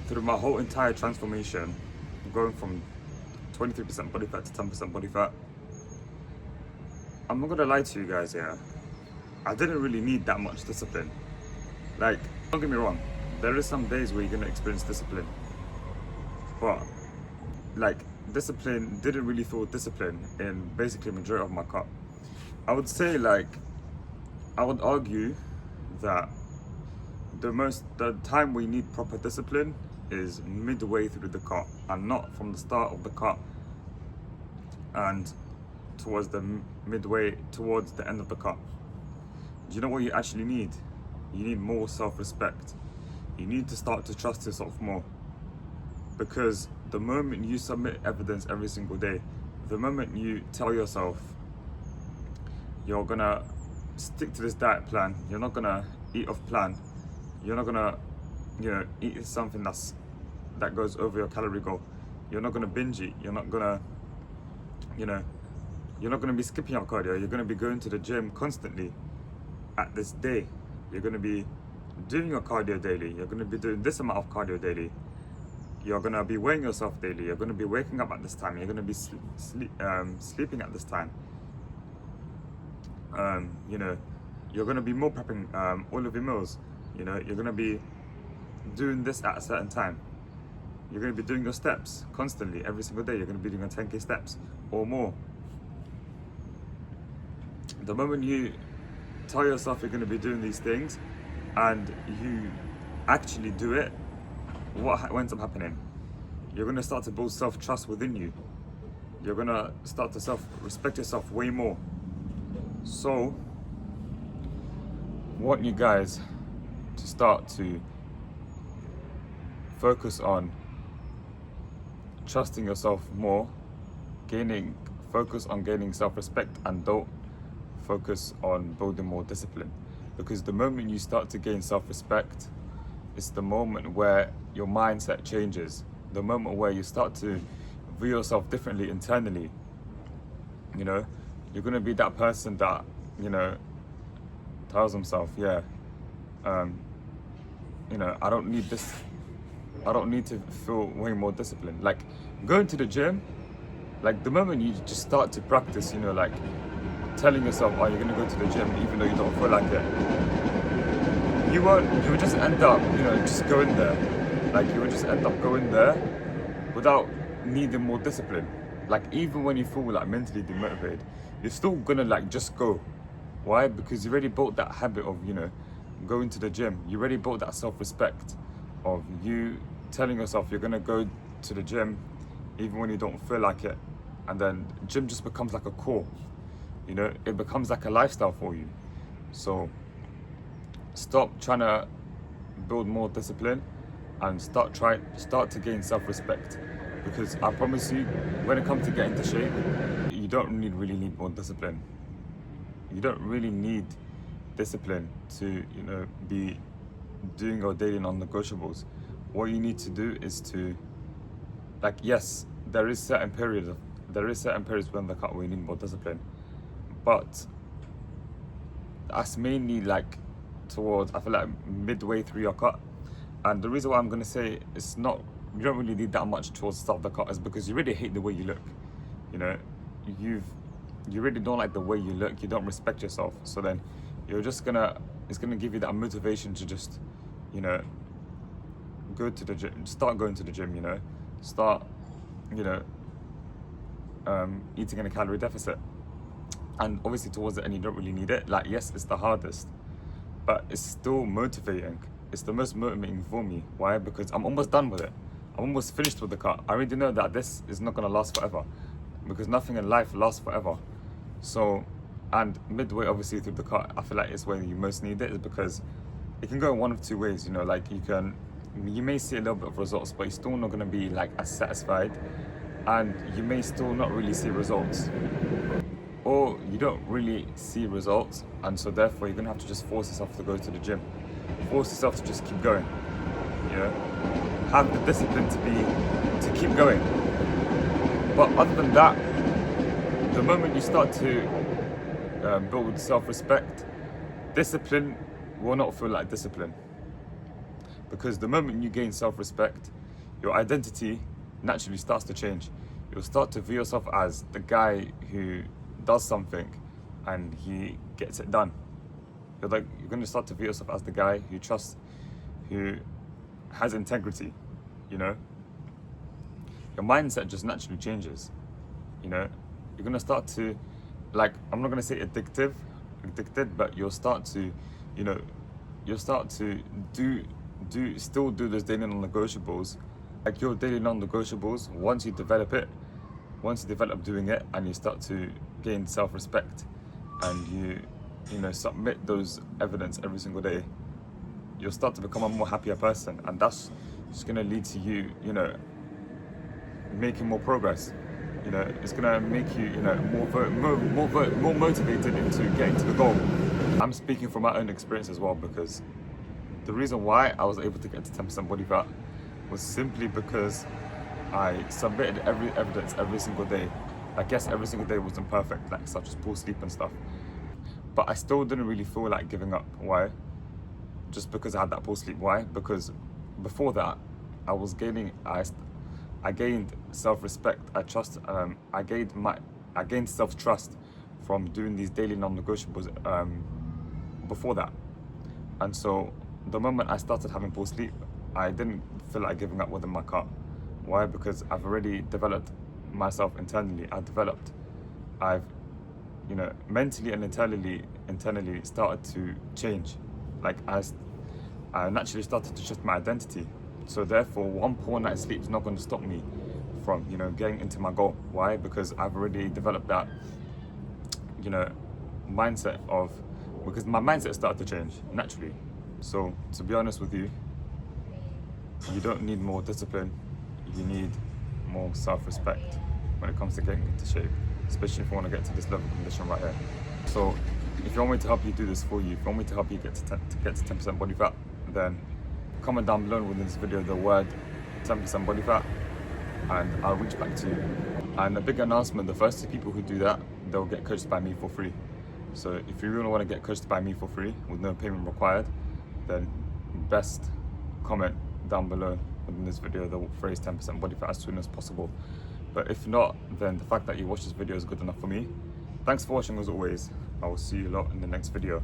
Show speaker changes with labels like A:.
A: through my whole entire transformation, going from 23% body fat to 10% body fat, I'm not gonna lie to you guys, yeah, I didn't really need that much discipline. Like, don't get me wrong, there is some days where you're gonna experience discipline, but like, discipline didn't really feel discipline in basically majority of my cut. I would say, like, I would argue that the time we need proper discipline is midway through the cut, and not from the start of the cut and towards the towards the end of the cut. Do you know what you actually need? You need more self-respect. You need to start to trust yourself more, because the moment you submit evidence every single day, the moment you tell yourself you're gonna stick to this diet plan, you're not gonna eat off plan, you're not gonna, eat something that goes over your calorie goal, you're not gonna binge eat, you're not gonna, you're not gonna be skipping your cardio, you're gonna be going to the gym constantly at this day, you're gonna be doing your cardio daily, you're gonna be doing this amount of cardio daily, you're gonna be weighing yourself daily, you're gonna be waking up at this time, you're gonna be sleeping at this time. You're gonna be meal prepping all of your meals. You're gonna be doing this at a certain time. You're gonna be doing your steps constantly every single day. You're gonna be doing your 10K steps or more. The moment you tell yourself you're gonna be doing these things and you actually do it, what ends up happening? You're gonna start to build self-trust within you. You're gonna start to respect yourself way more. So, I want you guys to start to focus on trusting yourself more, focus on gaining self-respect, and don't focus on building more discipline. Because the moment you start to gain self-respect, it's the moment where your mindset changes, the moment where you start to view yourself differently internally. You're gonna be that person that, tells himself, I don't need this, I don't need to feel way more disciplined. Like, going to the gym, like, the moment you just start to practice, like, telling yourself, oh, you're gonna go to the gym even though you don't feel like it, you would just end up, just going there. Like, you would just end up going there without needing more discipline. Like, even when you feel like mentally demotivated, you're still gonna like just go. Why? Because you already built that habit of, going to the gym. You already built that self-respect of you telling yourself you're gonna go to the gym even when you don't feel like it. And then gym just becomes like a core. It becomes like a lifestyle for you. So stop trying to build more discipline and start to gain self-respect. Because I promise you, when it comes to getting to shape, you don't really need more discipline. You don't really need discipline to, be doing your daily non-negotiables. What you need to do is to, like, yes, there is certain periods when the cut where you need more discipline, but that's mainly like towards, I feel like, midway through your cut. And the reason why I'm gonna say you don't really need that much towards the start of the cut is because you really hate the way you look. You really don't like the way you look. You don't respect yourself. So then it's gonna give you that motivation to just, go to the gym, start going to the gym. Start, eating in a calorie deficit. And obviously towards the end, you don't really need it. Like, yes, it's the hardest, but it's still motivating. It's the most motivating for me. Why? Because I'm almost done with it. I'm almost finished with the cut. I already know that this is not gonna last forever, because nothing in life lasts forever. So, and midway obviously through the cut, I feel like it's where you most need it, is because it can go one of two ways. Like, you may see a little bit of results, but you're still not gonna be like as satisfied, and you may still not really see results. Or you don't really see results, and so therefore you're gonna have to just force yourself to go to the gym. Force yourself to just keep going. Have the discipline to keep going. But other than that, the moment you start to build self-respect, discipline will not feel like discipline. Because the moment you gain self-respect, your identity naturally starts to change. You'll start to view yourself as the guy who does something and he gets it done. You're going to start to view yourself as the guy who trusts, who has integrity, you know? Your mindset just naturally changes, you know? You're going to start to, like, I'm not going to say addicted, but you'll start to, you know, you'll start to still do those daily non-negotiables. Like your daily non-negotiables, once you develop doing it and you start to gain self-respect and you know, submit those evidence every single day, you'll start to become a more happier person, and that's just gonna lead to you, you know, making more progress. You know, it's gonna make you, you know, more motivated into getting to the goal. I'm speaking from my own experience as well, because the reason why I was able to get to 10% body fat was simply because I submitted every evidence every single day. I guess every single day wasn't perfect, like such as poor sleep and stuff. But I still didn't really feel like giving up. Why? Just because I had that poor sleep. Why? Because before that, I gained self-respect. I gained self-trust from doing these daily non-negotiables before that. And so the moment I started having poor sleep, I didn't feel like giving up within my car. Why? Because I've already developed myself internally. I've, you know, mentally and internally started to change. Like I naturally started to shift my identity. So therefore, one poor night's sleep is not going to stop me from, you know, getting into my goal. Why? Because I've already developed that, you know, mindset because my mindset started to change naturally. So to be honest with you, you don't need more discipline. You need more self-respect when it comes to getting into shape, especially if you want to get to this level of condition right here. So if you want me to help you do this for you, if you want me to help you get to 10% body fat, then comment down below within this video the word 10% body fat and I'll reach back to you. And a big announcement, the first 2 people who do that, they'll get coached by me for free. So if you really want to get coached by me for free with no payment required, then best comment down below within this video the phrase 10% body fat as soon as possible. But if not, then the fact that you watch this video is good enough for me. Thanks for watching as always. I will see you lot in the next video.